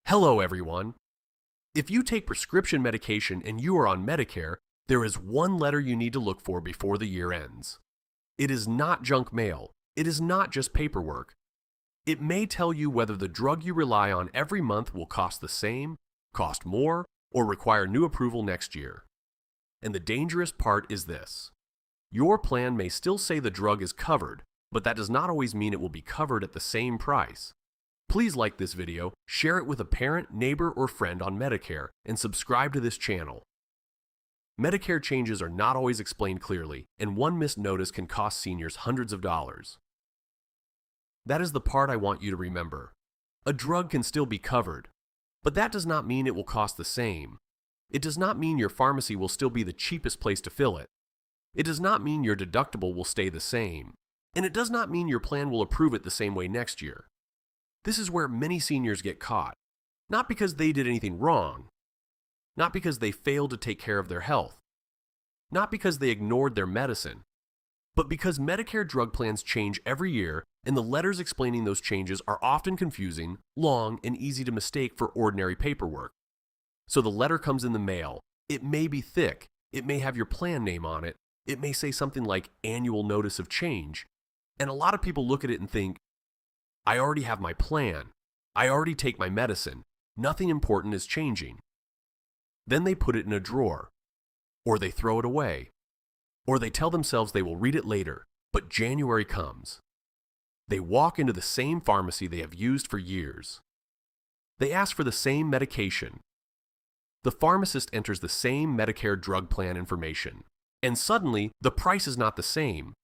Hello, everyone. If you take prescription medication and you are on Medicare, there is one letter you need to look for before the year ends. It is not junk mail. It is not just paperwork. It may tell you whether the drug you rely on every month will cost the same, cost more, or require new approval next year. And the dangerous part is this. Your plan may still say the drug is covered, but that does not always mean it will be covered at the same price. Please like this video, share it with a parent, neighbor, or friend on Medicare, and subscribe to this channel. Medicare changes are not always explained clearly, and one missed notice can cost seniors hundreds of dollars. That is the part I want you to remember. A drug can still be covered, but that does not mean it will cost the same. It does not mean your pharmacy will still be the cheapest place to fill it. It does not mean your deductible will stay the same, and it does not mean your plan will approve it the same way next year. This is where many seniors get caught, not because they did anything wrong, not because they failed to take care of their health, not because they ignored their medicine, but because Medicare drug plans change every year and the letters explaining those changes are often confusing, long, and easy to mistake for ordinary paperwork. So the letter comes in the mail. It may be thick, it may have your plan name on it, it may say something like annual notice of change, and a lot of people look at it and think, I already have my plan. I already take my medicine. Nothing important is changing. Then they put it in a drawer, or they throw it away, or they tell themselves they will read it later, but January comes. They walk into the same pharmacy they have used for years. They ask for the same medication. The pharmacist enters the same Medicare drug plan information, and suddenly the price is not the same.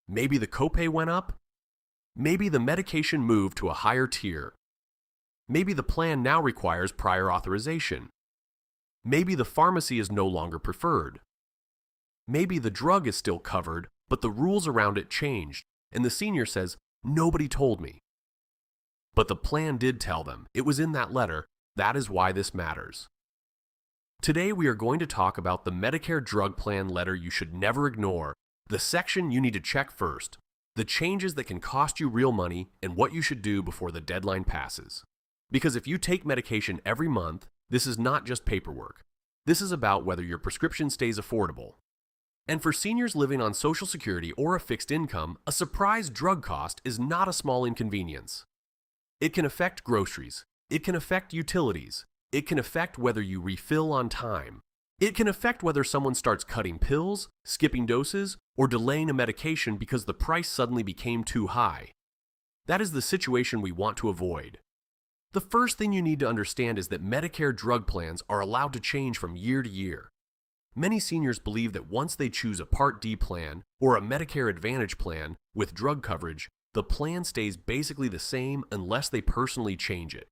Maybe the copay went up. Maybe the medication moved to a higher tier. Maybe the plan now requires prior authorization. Maybe the pharmacy is no longer preferred. Maybe the drug is still covered, but the rules around it changed, and the senior says, nobody told me. But the plan did tell them. It was in that letter. That is why this matters. Today we are going to talk about the Medicare drug plan letter you should never ignore, the section you need to check first, the changes that can cost you real money, and what you should do before the deadline passes. Because if you take medication every month, this is not just paperwork. This is about whether your prescription stays affordable. And for seniors living on Social Security or a fixed income, a surprise drug cost is not a small inconvenience. It can affect groceries. It can affect utilities. It can affect whether you refill on time. It can affect whether someone starts cutting pills, skipping doses, or delaying a medication because the price suddenly became too high. That is the situation we want to avoid. The first thing you need to understand is that Medicare drug plans are allowed to change from year to year. Many seniors believe that once they choose a Part D plan or a Medicare Advantage plan with drug coverage, the plan stays basically the same unless they personally change it.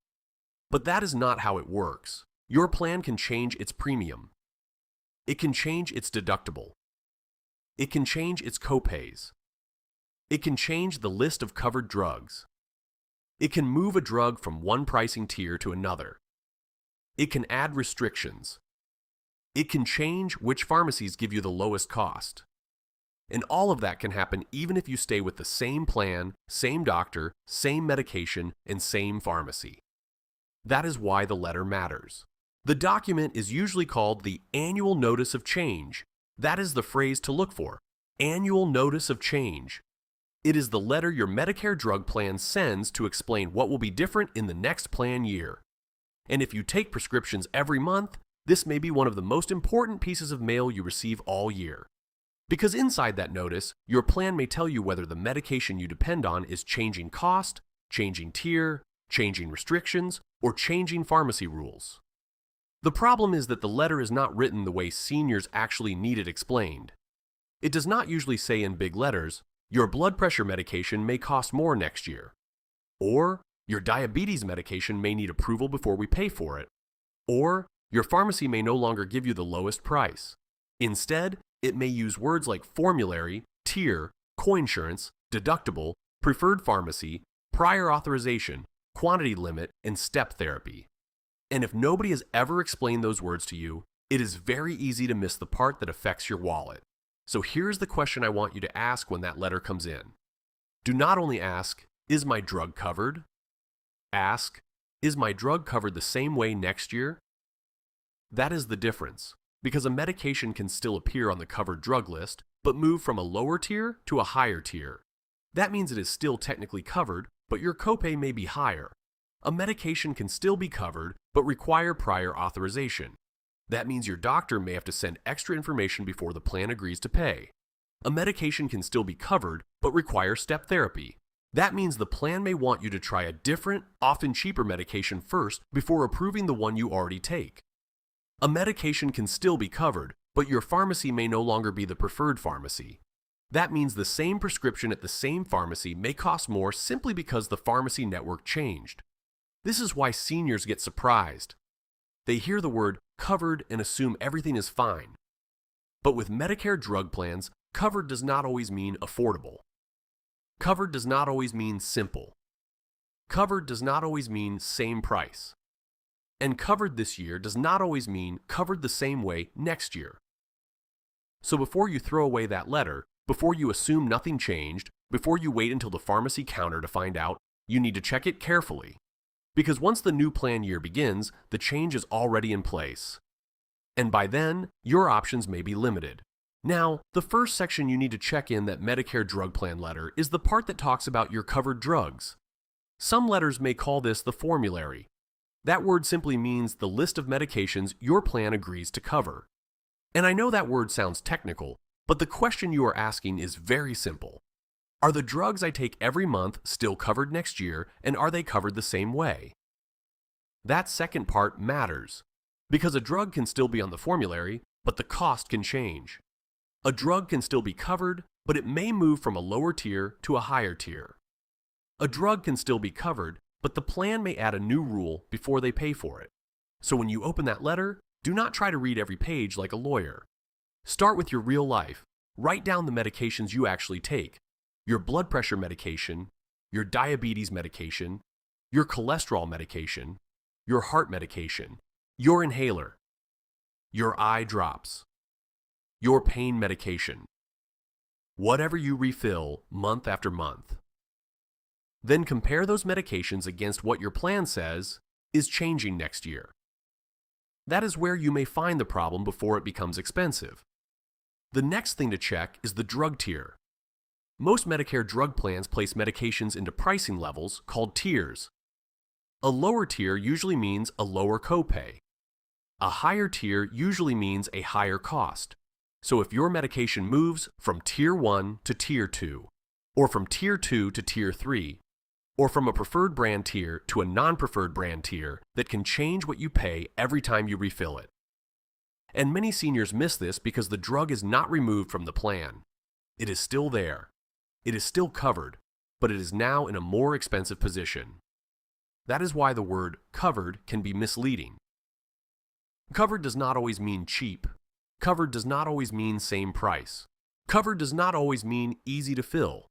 But that is not how it works. Your plan can change its premium. It can change its deductible. It can change its copays. It can change the list of covered drugs. It can move a drug from one pricing tier to another. It can add restrictions. It can change which pharmacies give you the lowest cost. And all of that can happen even if you stay with the same plan, same doctor, same medication, and same pharmacy. That is why the letter matters. The document is usually called the Annual Notice of Change. That is the phrase to look for. Annual Notice of Change. It is the letter your Medicare drug plan sends to explain what will be different in the next plan year. And if you take prescriptions every month, this may be one of the most important pieces of mail you receive all year. Because inside that notice, your plan may tell you whether the medication you depend on is changing cost, changing tier, changing restrictions, or changing pharmacy rules. The problem is that the letter is not written the way seniors actually need it explained. It does not usually say in big letters, your blood pressure medication may cost more next year, or your diabetes medication may need approval before we pay for it, or your pharmacy may no longer give you the lowest price. Instead, it may use words like formulary, tier, coinsurance, deductible, preferred pharmacy, prior authorization, quantity limit, and step therapy. And if nobody has ever explained those words to you, it is very easy to miss the part that affects your wallet. So here's the question I want you to ask when that letter comes in. Do not only ask, is my drug covered? Ask, Is my drug covered the same way next year? That is the difference, because a medication can still appear on the covered drug list, but move from a lower tier to a higher tier. That means it is still technically covered, but your copay may be higher. A medication can still be covered, but require prior authorization. That means your doctor may have to send extra information before the plan agrees to pay. A medication can still be covered, but require step therapy. That means the plan may want you to try a different, often cheaper medication first before approving the one you already take. A medication can still be covered, but your pharmacy may no longer be the preferred pharmacy. That means the same prescription at the same pharmacy may cost more simply because the pharmacy network changed. This is why seniors get surprised. They hear the word covered and assume everything is fine. But with Medicare drug plans, covered does not always mean affordable. Covered does not always mean simple. Covered does not always mean same price. And covered this year does not always mean covered the same way next year. So before you throw away that letter, before you assume nothing changed, before you wait until the pharmacy counter to find out, you need to check it carefully. Because once the new plan year begins, the change is already in place. And by then, your options may be limited. Now, the first section you need to check in that Medicare drug plan letter is the part that talks about your covered drugs. Some letters may call this the formulary. That word simply means the list of medications your plan agrees to cover. And I know that word sounds technical, but the question you are asking is very simple. Are the drugs I take every month still covered next year, and are they covered the same way? That second part matters, because a drug can still be on the formulary, but the cost can change. A drug can still be covered, but it may move from a lower tier to a higher tier. A drug can still be covered, but the plan may add a new rule before they pay for it. So when you open that letter, do not try to read every page like a lawyer. Start with your real life. Write down the medications you actually take. Your blood pressure medication, your diabetes medication, your cholesterol medication, your heart medication, your inhaler, your eye drops, your pain medication, whatever you refill month after month. Then compare those medications against what your plan says is changing next year. That is where you may find the problem before it becomes expensive. The next thing to check is the drug tier. Most Medicare drug plans place medications into pricing levels called tiers. A lower tier usually means a lower copay. A higher tier usually means a higher cost. So if your medication moves from Tier 1 to Tier 2, or from Tier 2 to Tier 3, or from a preferred brand tier to a non-preferred brand tier that can change what you pay every time you refill it. And many seniors miss this because the drug is not removed from the plan. It is still there. It is still covered, but it is now in a more expensive position. That is why the word covered can be misleading. Covered does not always mean cheap. Covered does not always mean same price. Covered does not always mean easy to fill.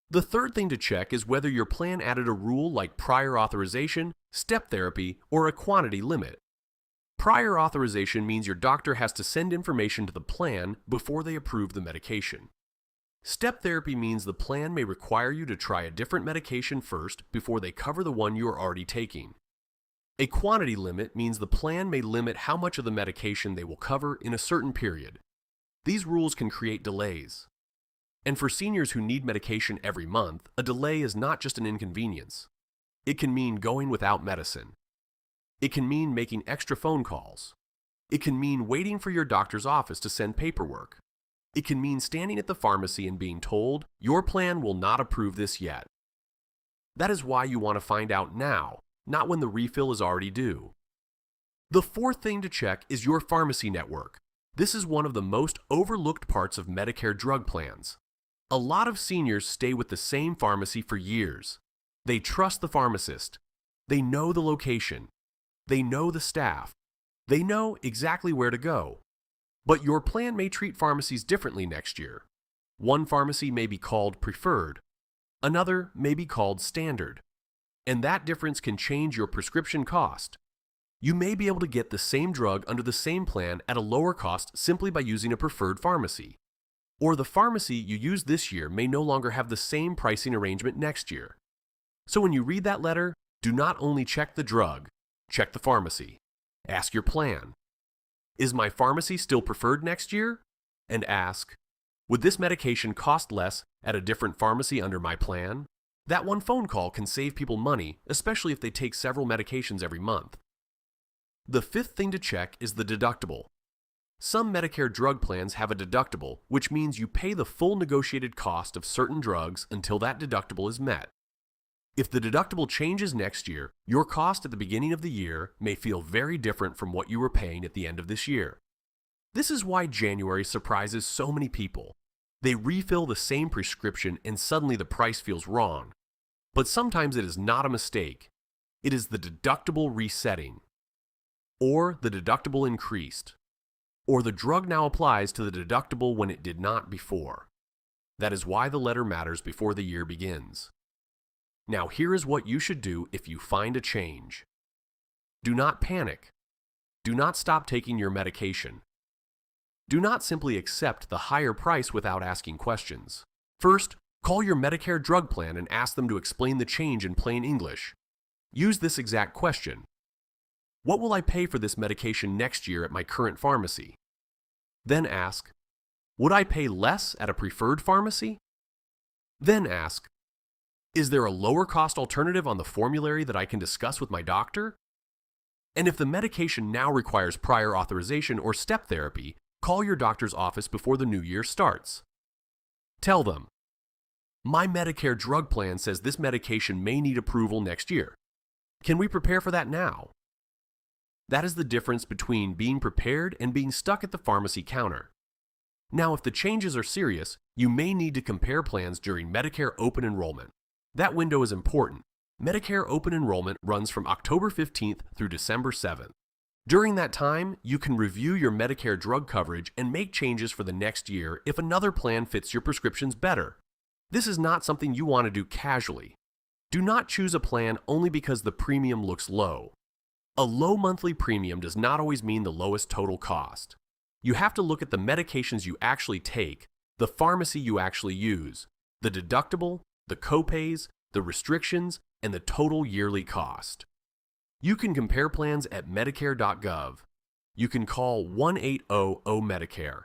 The third thing to check is whether your plan added a rule like prior authorization, step therapy, or a quantity limit. Prior authorization means your doctor has to send information to the plan before they approve the medication. Step therapy means the plan may require you to try a different medication first before they cover the one you are already taking. A quantity limit means the plan may limit how much of the medication they will cover in a certain period. These rules can create delays. And for seniors who need medication every month, a delay is not just an inconvenience. It can mean going without medicine. It can mean making extra phone calls. It can mean waiting for your doctor's office to send paperwork. It can mean standing at the pharmacy and being told, your plan will not approve this yet. That is why you want to find out now, not when the refill is already due. The fourth thing to check is your pharmacy network. This is one of the most overlooked parts of Medicare drug plans. A lot of seniors stay with the same pharmacy for years. They trust the pharmacist. They know the location. They know the staff. They know exactly where to go. But your plan may treat pharmacies differently next year. One pharmacy may be called preferred. Another may be called standard. And that difference can change your prescription cost. You may be able to get the same drug under the same plan at a lower cost simply by using a preferred pharmacy. Or the pharmacy you use this year may no longer have the same pricing arrangement next year. So when you read that letter, Do not only check the drug, check the pharmacy. Ask your plan. Is my pharmacy still preferred next year? And ask, would this medication cost less at a different pharmacy under my plan? That one phone call can save people money, especially if they take several medications every month. The fifth thing to check is the deductible. Some Medicare drug plans have a deductible, which means you pay the full negotiated cost of certain drugs until that deductible is met. If the deductible changes next year, your cost at the beginning of the year may feel very different from what you were paying at the end of this year. This is why January surprises so many people. They refill the same prescription and suddenly the price feels wrong. But sometimes it is not a mistake. It is the deductible resetting, or the deductible increased, or the drug now applies to the deductible when it did not before. That is why the letter matters before the year begins. Now here is what you should do if you find a change. Do not panic. Do not stop taking your medication. Do not simply accept the higher price without asking questions. First, call your Medicare drug plan and ask them to explain the change in plain English. Use this exact question. What will I pay for this medication next year at my current pharmacy? Then ask, would I pay less at a preferred pharmacy? Then ask, is there a lower cost alternative on the formulary that I can discuss with my doctor? And if the medication now requires prior authorization or step therapy, call your doctor's office before the new year starts. Tell them, my Medicare drug plan says this medication may need approval next year. Can we prepare for that now? That is the difference between being prepared and being stuck at the pharmacy counter. Now, if the changes are serious, you may need to compare plans during Medicare open enrollment. That window is important. Medicare open enrollment runs from October 15th through December 7th. During that time, you can review your Medicare drug coverage and make changes for the next year if another plan fits your prescriptions better. This is not something you want to do casually. Do not choose a plan only because the premium looks low. A low monthly premium does not always mean the lowest total cost. You have to look at the medications you actually take, the pharmacy you actually use, the deductible, the copays, the restrictions, and the total yearly cost. You can compare plans at Medicare.gov. You can call 1-800-medicare.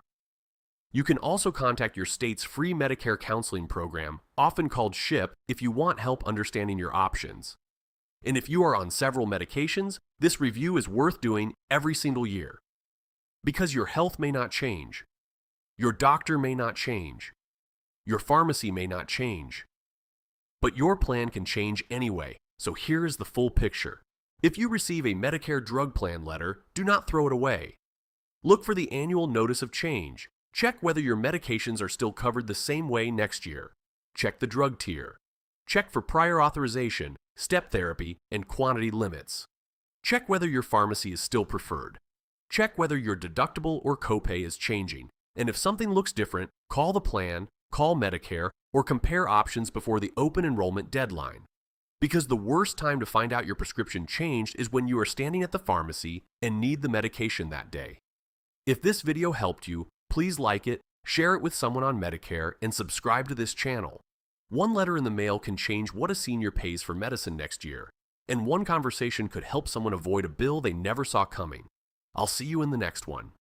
You can also contact your state's free Medicare counseling program, often called SHIP, if you want help understanding your options. And if you are on several medications, this review is worth doing every single year. Because your health may not change. Your doctor may not change. Your pharmacy may not change. But your plan can change anyway, so here is the full picture. If you receive a Medicare drug plan letter, do not throw it away. Look for the annual notice of change. Check whether your medications are still covered the same way next year. Check the drug tier. Check for prior authorization, step therapy, and quantity limits. Check whether your pharmacy is still preferred. Check whether your deductible or copay is changing. And if something looks different, call the plan, call Medicare, or compare options before the open enrollment deadline. Because the worst time to find out your prescription changed is when you are standing at the pharmacy and need the medication that day. If this video helped you, please like it, share it with someone on Medicare, and subscribe to this channel. One letter in the mail can change what a senior pays for medicine next year, and one conversation could help someone avoid a bill they never saw coming. I'll see you in the next one.